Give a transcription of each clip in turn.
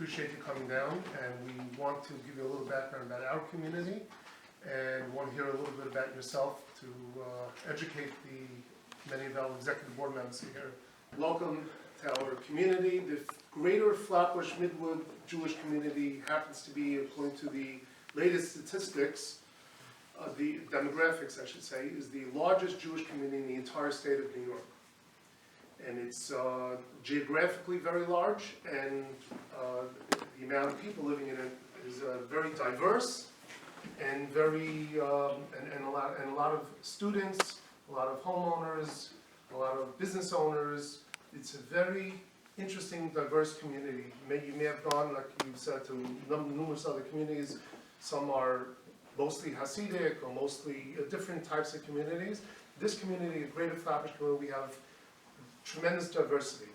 appreciate you coming down, and we want to give you a little background about our community, and want to hear a little bit about yourself to educate many of our executive board members here. Welcome to our community. The greater Flatbush Midwood Jewish community happens to be, according to the latest statistics, the demographics I should say, is the largest Jewish community in the entire state of New York. And it's geographically very large, and the amount of people living in it is very diverse, and very and a lot of students, a lot of homeowners, a lot of business owners. It's a very interesting, diverse community. You may have gone, like you said, to numerous other communities. Some are mostly Hasidic or mostly different types of communities. This community, the Greater Flatbush community, we have tremendous diversity.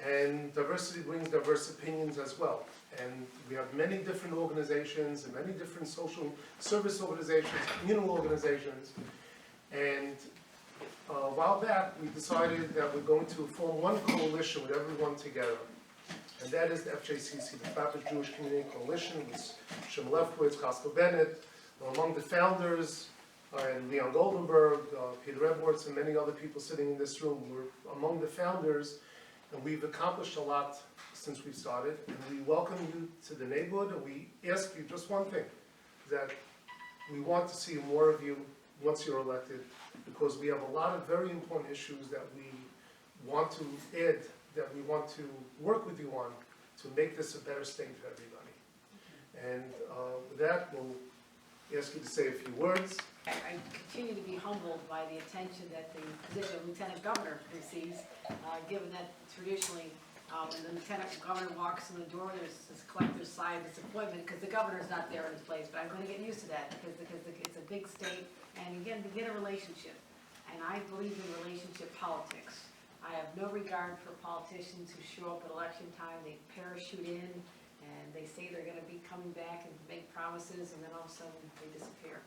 And diversity brings diverse opinions as well. And we have many different organizations and many different social service organizations, communal organizations. And a while back, we decided that we're going to form one coalition with everyone together. And that is the FJCC, the Flatbush Jewish Community Coalition, with Shem Lefkowitz, Costco Bennett, among the founders, and Leon Goldenberg, Peter Edwards, and many other people sitting in this room. We're among the founders, and we've accomplished a lot since we started. And we welcome you to the neighborhood, and we ask you just one thing, that we want to see more of you once you're elected, because we have a lot of very important issues that we want to add, that we want to work with you on to make this a better state for everybody. And with that, we'll ask you to say a few words. I continue to be humbled by the attention that the position of Lieutenant Governor receives, given that traditionally when the Lieutenant Governor walks in the door, there's this collective sigh of disappointment because the governor's not there in his place. But I'm going to get used to that because it's a big state, and again, to get a relationship. And I believe in relationship politics. I have no regard for politicians who show up at election time, they parachute in, and they say they're going to be coming back and make promises, and then all of a sudden they disappear.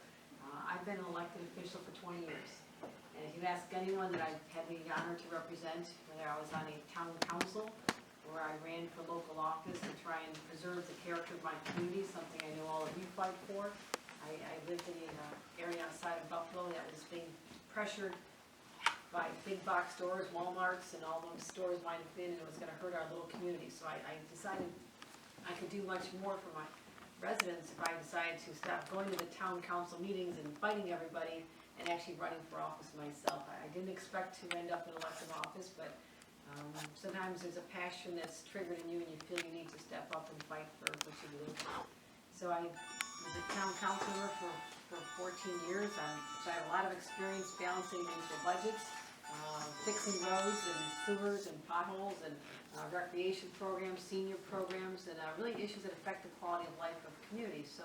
I've been an elected official for 20 years, and if you ask anyone that I've had the honor to represent, whether I was on a town council or I ran for local office to try and preserve the character of my community, something I know all of you fight for. I lived in an area outside of Buffalo that was being pressured by big box stores, Walmarts, and all those stores might have been, and it was going to hurt our little community. So I decided I could do much more for my residents if I decided to stop going to the town council meetings and fighting everybody and actually running for office myself. I didn't expect to end up in elected office, but sometimes there's a passion that's triggered in you and you feel you need to step up and fight for what you believe in. So I was a town council member for 14 years, so I have a lot of experience balancing municipal budgets, fixing roads and sewers and potholes and recreation programs, senior programs, and really issues that affect the quality of life of communities. So,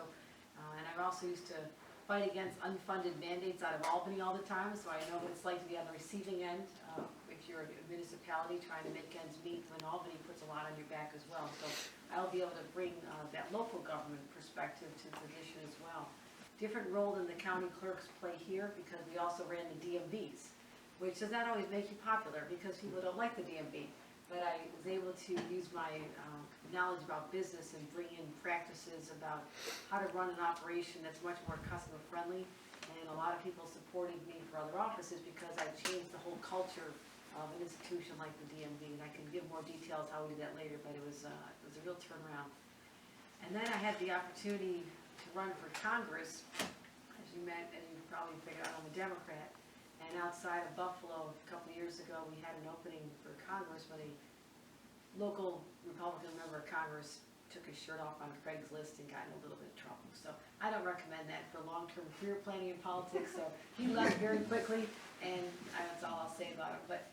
and I've also used to fight against unfunded mandates out of Albany all the time, so I know what it's like to be on the receiving end if you're a municipality trying to make ends meet, when Albany puts a lot on your back as well. So I'll be able to bring that local government perspective to the position as well. Different role than the county clerks play here, because we also ran the DMVs, which does not always make you popular because people don't like the DMV. But I was able to use my knowledge about business and bring in practices about how to run an operation that's much more customer friendly. And a lot of people supported me for other offices because I changed the whole culture of an institution like the DMV. And I can give more details how we did that later, but it was a real turnaround. And then I had the opportunity to run for Congress, as you probably figured out, I'm a Democrat. And outside of Buffalo, a couple of years ago, we had an opening for Congress when a local Republican member of Congress took his shirt off on Craigslist and got in a little bit of trouble. So I don't recommend that for long-term career planning in politics. So he left very quickly, and that's all I'll say about it. But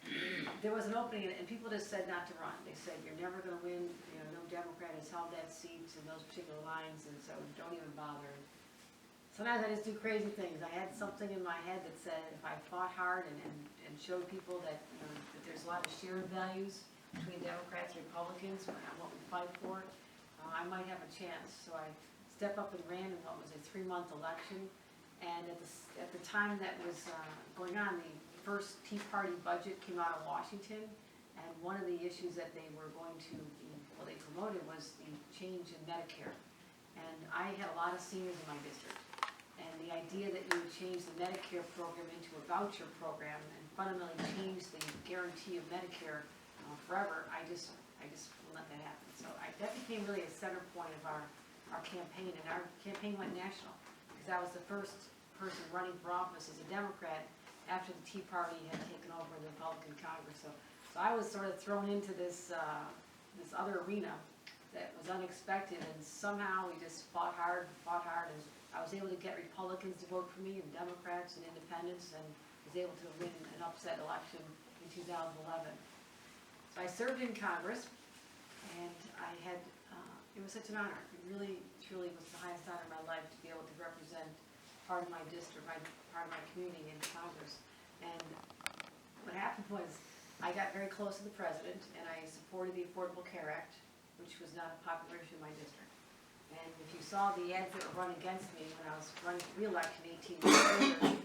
there was an opening, and people just said not to run. They said, you're never going to win. You know, no Democrat has held that seat in those particular lines, and so don't even bother. Sometimes I just do crazy things. I had something in my head that said if I fought hard and showed people that, that there's a lot of shared values between Democrats and Republicans and what we fight for, I might have a chance. So I stepped up and ran in what was a 3-month election. And at the time that was going on, the first Tea Party budget came out of Washington. And one of the issues that they were going to, they promoted was the change in Medicare. And I had a lot of seniors in my district. And the idea that you would change the Medicare program into a voucher program and fundamentally change the guarantee of Medicare forever, I just will let that happen. So that became really a center point of our campaign, and our campaign went national, because I was the first person running for office as a Democrat after the Tea Party had taken over the Republican Congress. So I was sort of thrown into this other arena that was unexpected, and somehow we just fought hard, and I was able to get Republicans to vote for me, and Democrats and independents, and was able to win an upset election in 2011. So I served in Congress, and I had, it was such an honor. It really, truly was the highest honor of my life to be able to represent part of my district, part of my community in Congress. And what happened was, I got very close to the president, and I supported the Affordable Care Act, which was not a popular issue in my district. And if you saw the ads that were run against me when I was running for re-election 18 years later,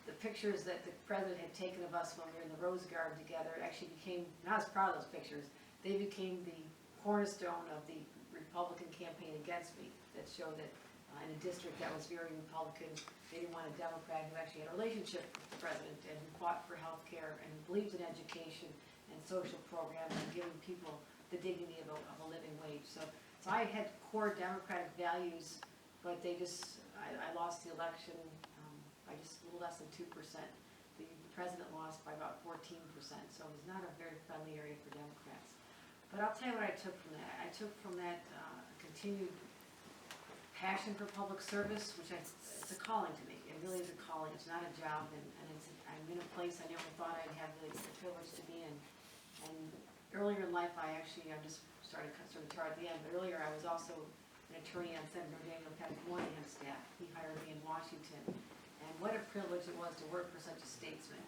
the pictures that the president had taken of us when we were in the Rose Garden together actually became, and I was proud of those pictures, they became the cornerstone of the Republican campaign against me, that showed that in a district that was very Republican, they didn't want a Democrat who actually had a relationship with the president and who fought for health care and believed in education and social programs and giving people the dignity of a living wage. So I had core Democratic values, but they just, I lost the election by just a little less than 2%. The president lost by about 14%, so it was not a very friendly area for Democrats. But I'll tell you what I took from that. I took from that continued passion for public service, which it's a calling to me. It really is a calling. It's not a job, and I'm in a place I never thought I'd have the privilege to be in. And earlier in life, I just started sort of toward the end, but earlier I was also an attorney on Senator Daniel Moynihan's staff. He hired me in Washington, and what a privilege it was to work for such a statesman.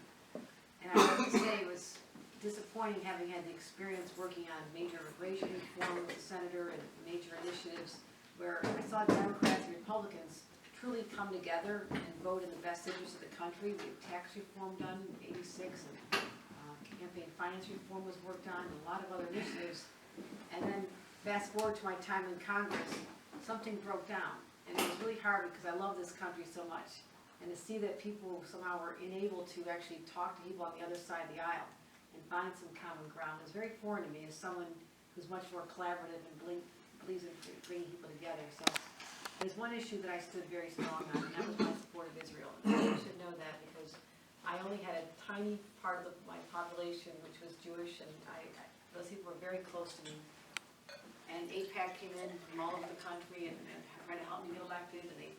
And I have to say, it was disappointing having had the experience working on major immigration reform with the senator and major initiatives where I saw Democrats and Republicans truly come together and vote in the best interest of the country. We had tax reform done in '86, and campaign finance reform was worked on, and a lot of other initiatives. And then fast forward to my time in Congress, something broke down. And it was really hard because I love this country so much. And to see that people somehow were unable to actually talk to people on the other side of the aisle and find some common ground is very foreign to me as someone who's much more collaborative and believes in bringing people together. So there's one issue that I stood very strong on, and that was my support of Israel. And you should know that because I only had a tiny part of my population which was Jewish, and those people were very close to me. And AIPAC came in from all over the country and tried to help me get elected, and they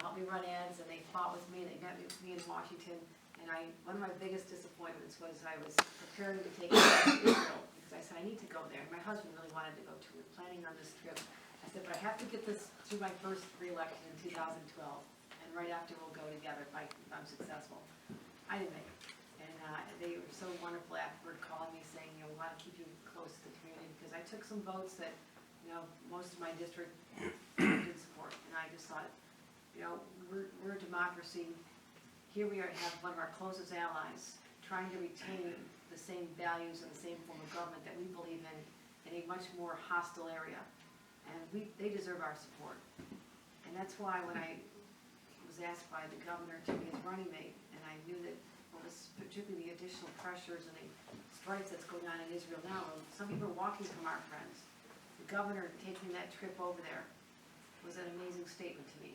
helped me run ads, and they fought with me, and they met with me in Washington. And one of my biggest disappointments was I was preparing to take a trip to Israel, because I said, I need to go there. My husband really wanted to go too. We were planning on this trip. I said, but I have to get this through my first re-election in 2012, and right after we'll go together if I'm successful. I didn't make it. And they were so wonderful afterward, calling me saying, we want to keep you close to the community, because I took some votes that, most of my district didn't support. And I just thought, we're a democracy. Here we have one of our closest allies trying to retain the same values and the same form of government that we believe in a much more hostile area. And they deserve our support. And that's why when I was asked by the governor to be his running mate, and I knew that particularly the additional pressures and the strikes that's going on in Israel now, some people are walking from our friends. The governor taking that trip over there was an amazing statement to me.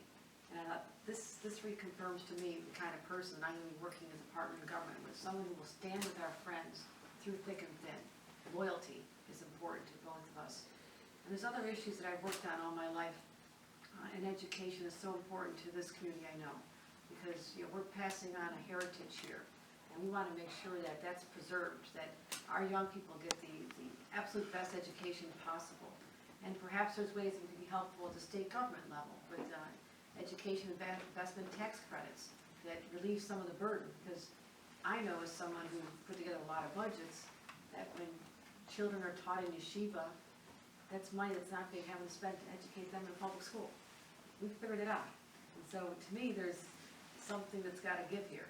And I thought, this reconfirms to me the kind of person I'm going to be working as a partner in government with, someone who will stand with our friends through thick and thin. Loyalty is important to both of us. And there's other issues that I've worked on all my life, and education is so important to this community, I know, because we're passing on a heritage here, and we want to make sure that that's preserved, that our young people get the absolute best education possible. And perhaps there's ways that we can be helpful at the state government level with education investment tax credits that relieve some of the burden, because I know as someone who put together a lot of budgets that when children are taught in yeshiva, that's money that's not being spent to educate them in public school. We've figured it out. And so to me, there's something that's got to give here,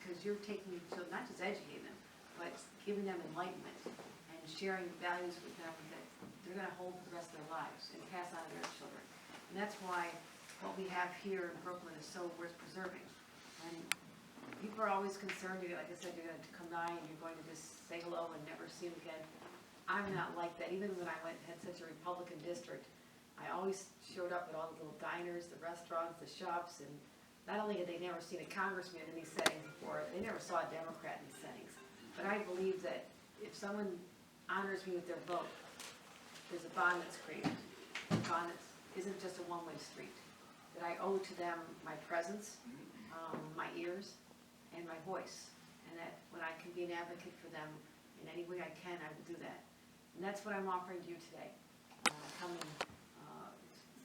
because you're taking children, not just educating them, but giving them enlightenment and sharing values with them that they're going to to hold for the rest of their lives and pass on to their children. And that's why what we have here in Brooklyn is so worth preserving. And people are always concerned, like I said, you're going to come by and you're going to just say hello and never see them again. I'm not like that. Even when I had such a Republican district, I always showed up at all the little diners, the restaurants, the shops, and not only had they never seen a congressman in these settings before, they never saw a Democrat in these settings. But I believe that if someone honors me with their vote, there's a bond that's created. A bond that isn't just a one-way street. That I owe to them my presence, my ears, and my voice. And that when I can be an advocate for them in any way I can, I will do that. And that's what I'm offering to you today. Coming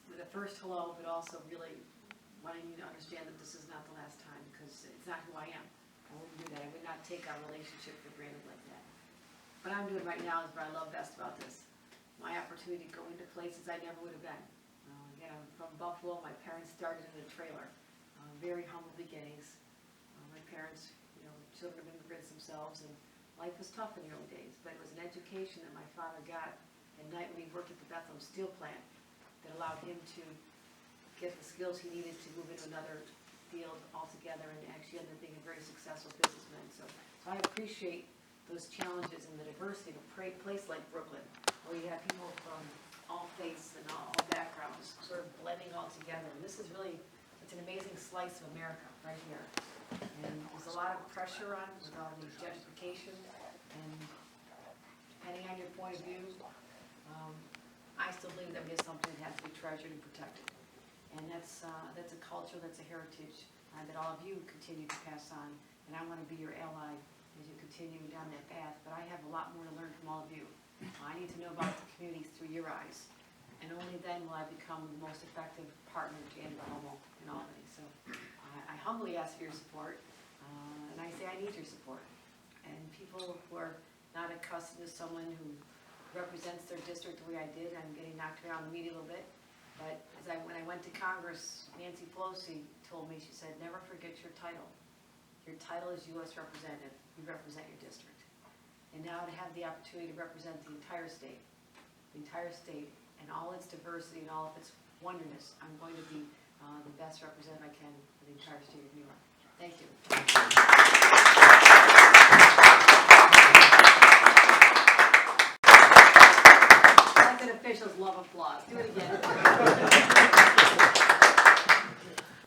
with a first hello, but also really wanting you to understand that this is not the last time, because it's not who I am. I wouldn't do that. I would not take our relationship for granted like that. What I'm doing right now is what I love best about this. My opportunity to go into places I never would have been. Again, I'm from Buffalo. My parents started in a trailer. Very humble beginnings. My parents, children of immigrants themselves, and life was tough in the early days, but it was an education that my father got at night when he worked at the Bethlehem steel plant that allowed him to get the skills he needed to move into another field altogether and actually end up being a very successful businessman. So I appreciate those challenges and the diversity of a place like Brooklyn, where you have people from all faiths and all backgrounds sort of blending all together. And this is really, it's an amazing slice of America right here. And there's a lot of pressure on it with all the gentrification, and depending on your point of view, I still believe that we have something that has to be treasured and protected. And that's a culture, that's a heritage that all of you continue to pass on. And I want to be your ally as you continue down that path. But I have a lot more to learn from all of you. I need to know about the communities through your eyes. And only then will I become the most effective partner to end the homo in Albany. So I humbly ask for your support. And I say I need your support. And people who are not accustomed to someone who represents their district the way I did, I'm getting knocked around the media a little bit. But when I went to Congress, Nancy Pelosi told me, she said, never forget your title. Your title is U.S. Representative. You represent your district. And now to have the opportunity to represent the entire state and all its diversity and all of its wonderness, I'm going to be the best representative I can for the entire state of New York. Thank you. Elected officials love applause. Do it again.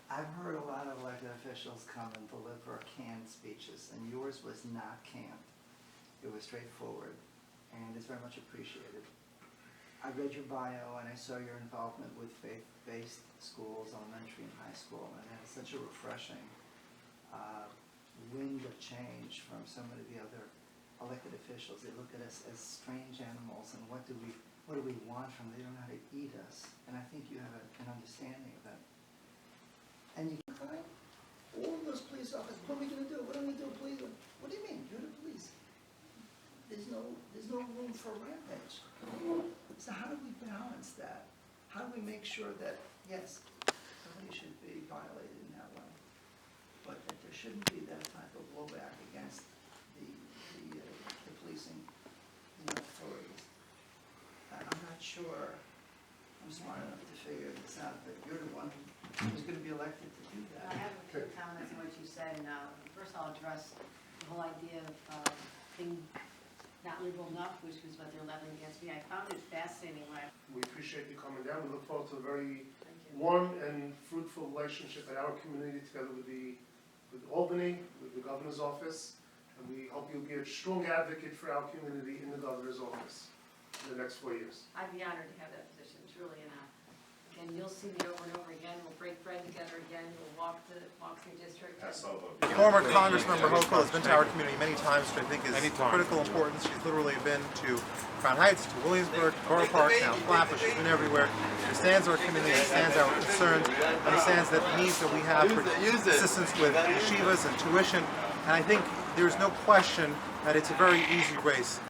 I've heard a lot of elected officials come and deliver canned speeches, and yours was not canned. It was straightforward, and it's very much appreciated. I read your bio, and I saw your involvement with faith-based schools, elementary and high school, and it had such a refreshing wind of change from so many of the other elected officials. They look at us as strange animals, and what do we want from them? They don't know how to eat us, and I think you have an understanding of that. And you can find all of those police officers. What are we going to do? What are we going to do, police? What do you mean? You're the police. There's no room for rampage. So how do we balance that? How do we make sure that, yes, somebody should be violated in that way, but that there shouldn't be that type of blowback against the policing authorities? I'm not sure I'm smart enough to figure this out, but you're the one who's going to be elected to do that. I have a few comments on what you said, and first I'll address the whole idea of being not liberal enough, which was what they're leveling against me. I found it fascinating when We appreciate you coming down. We look forward to a very warm and fruitful relationship in our community together with Albany, with the governor's office, and we hope you'll be a strong advocate for our community in the governor's office in the next 4 years. I'd be honored to have that position, truly. And again, you'll see me over and over again. We'll break bread together again. We'll walk through district. Former Congressmember Hochul has been to our community many times, which I think is of critical importance. She's literally been to Crown Heights, to Williamsburg, to Borough Park, now Flatbush. She's been everywhere. She understands our community, understands our concerns, understands the needs that we have for assistance with yeshivas and tuition. And I think there's no question that it's a very easy race.